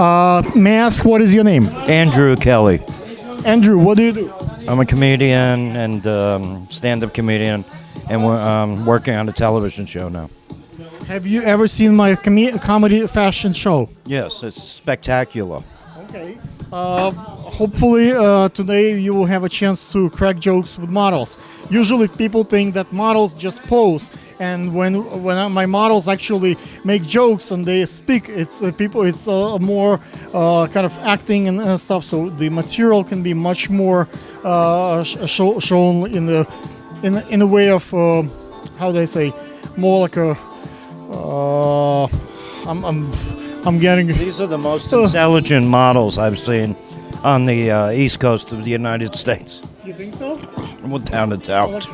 May I ask what is your name? Andrew Kelly. Andrew, what do you do? I'm a comedian and stand-up comedian, and we're working on a television show now. Have you ever seen my comedy fashion show? Yes, it's spectacular. Okay. Hopefully today you will have a chance to crack jokes with models. Usually people think that models just pose, and when my models actually make jokes and they speak, it's more kind of acting and stuff. So the material can be much more shown in the way of how do I say, more like a I'm getting. These are the most intelligent models I've seen on the East Coast of the United States. You think so? Without a doubt.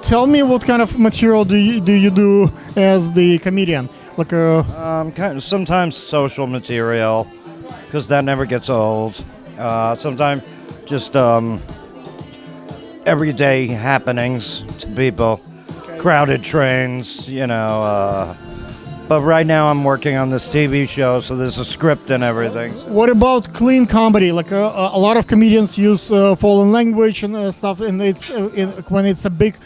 Tell me what kind of material do you do as the comedian? Like kind of, sometimes social material, because that never gets old. Sometimes just everyday happenings to people, crowded trains, But right now I'm working on this TV show, so there's a script and everything. What about clean comedy? Like a lot of comedians use foreign language and stuff, and when it's a big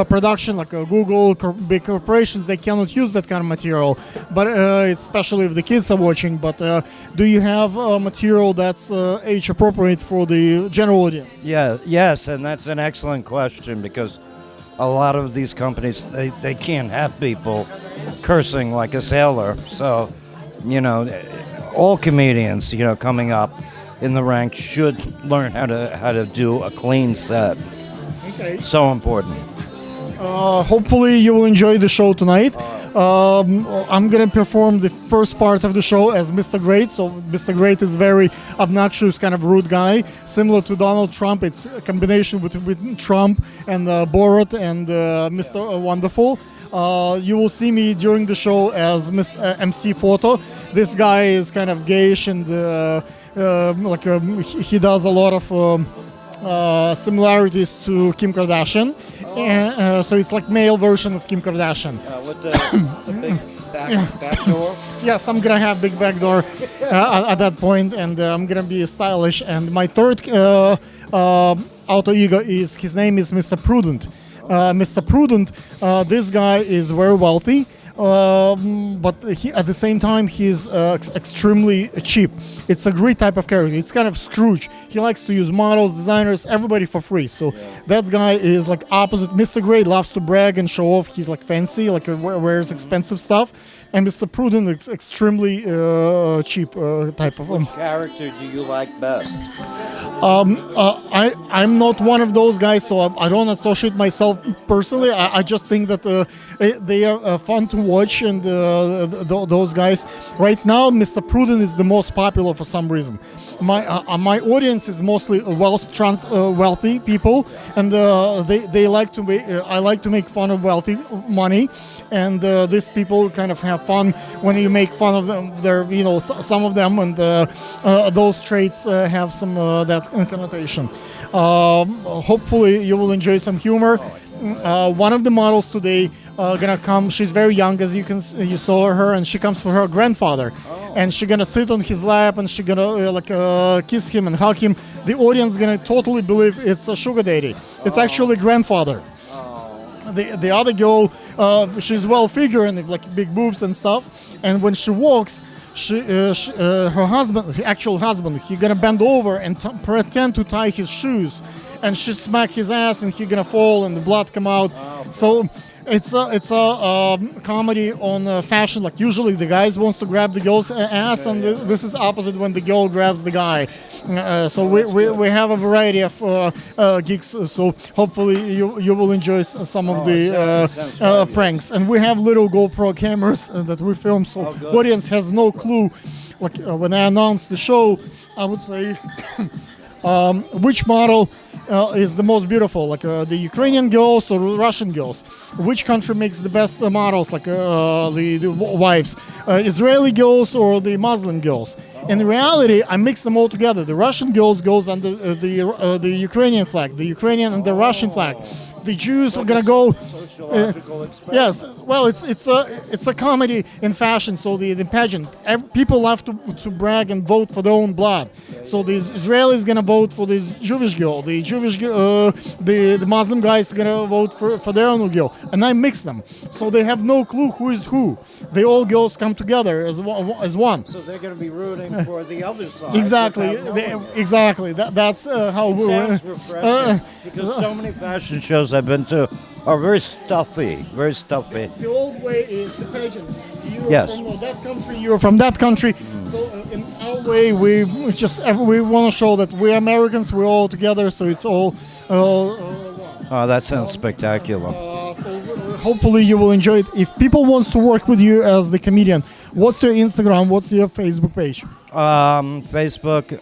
production like Google, big corporations, they cannot use that kind of material. But especially if the kids are watching. But do you have material that's age appropriate for the general audience? Yes, and that's an excellent question, because a lot of these companies, they can't have people cursing like a sailor. So, all comedians, coming up in the ranks should learn how to do a clean set. Okay. So important. Hopefully you will enjoy the show tonight. I'm gonna perform the first part of the show as Mr. Great. So Mr. Great is very obnoxious, kind of rude guy, similar to Donald Trump. It's a combination between Trump and Borat and Mr. Wonderful. You will see me during the show as MC Photo. This guy is kind of gayish and he does a lot of similarities to Kim Kardashian. So it's like male version of Kim Kardashian. With the big back door? Yes, I'm gonna have big back door at that point, and I'm gonna be stylish. And my third alter ego his name is Mr. Prudent. Mr. Prudent, this guy is very wealthy, but at the same time he's extremely cheap. It's a great type of character. It's kind of Scrooge. He likes to use models, designers, everybody for free. So that guy is like opposite. Mr. Great loves to brag and show off. He's like fancy, like wears expensive stuff. And Mr. Prudent is extremely cheap type of. Which character do you like best? I'm not one of those guys, so I don't associate myself personally. I just think that they are fun to watch, and those guys. Right now, Mr. Prudent is the most popular for some reason. My audience is mostly wealthy people, and they like to I like to make fun of wealthy money, and these people kind of have fun when you make fun of them. They're some of them, and those traits have some that connotation. Hopefully you will enjoy some humor. One of the models today gonna come. She's very young, as you saw her, and she comes for her grandfather, and she's gonna sit on his lap, and she's gonna kiss him and hug him. The audience gonna totally believe it's a sugar daddy. It's actually grandfather. The other girl, she's well figured and like big boobs and stuff, and when she walks, her husband, her actual husband, he's gonna bend over and pretend to tie his shoes, and she smack his ass, and he's gonna fall and the blood come out. So it's a comedy on fashion. Like usually the guys wants to grab the girl's ass, and this is opposite when the girl grabs the guy. So we have a variety of gigs. So hopefully you will enjoy some of the pranks. And we have little GoPro cameras that we film, so audience has no clue. Like when I announce the show, I would say which model is the most beautiful, like the Ukrainian girls or Russian girls? Which country makes the best models, like the wives? Israeli girls or the Muslim girls? In reality, I mix them all together. The Russian girls goes under the Ukrainian flag, the Ukrainian and the Russian flag. the Jews are gonna go. Sociological experiment. Yes, well, it's a comedy in fashion. So the pageant, people love to brag and vote for their own blood. So the Israelis gonna vote for this Jewish girl. The the Muslim guys gonna vote for their own girl, and I mix them. So they have no clue who is who. They all girls come together as one. So they're going to be rooting for the other side. Exactly, without knowing. exactly. That's how we. Sounds refreshing because so many fashion shows I've been to are very stuffy, very stuffy. The old way is the pageant. You're Yes. from that country, you're from that country. So in our way, we want to show that we're Americans, we're all together, so it's all one. Oh, that sounds spectacular. Hopefully you will enjoy it. If people wants to work with you as the comedian, what's your Instagram? What's your Facebook page? Facebook.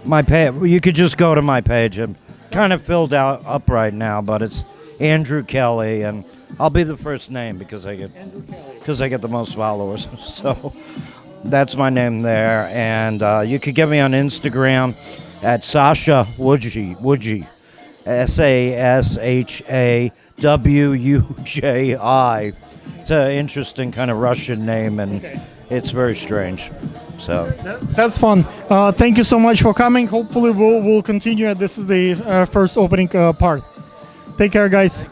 My page. You could just go to my page. I'm kind of filled up right now, but it's Andrew Kelly, and I'll be the first name because I get the most followers. So that's my name there, and you could get me on Instagram at Sasha Wujji. Sashawuji. It's an interesting kind of Russian name, and it's very strange. So That's fun. Thank you so much for coming. Hopefully we'll continue. This is the first opening part. Take care, guys.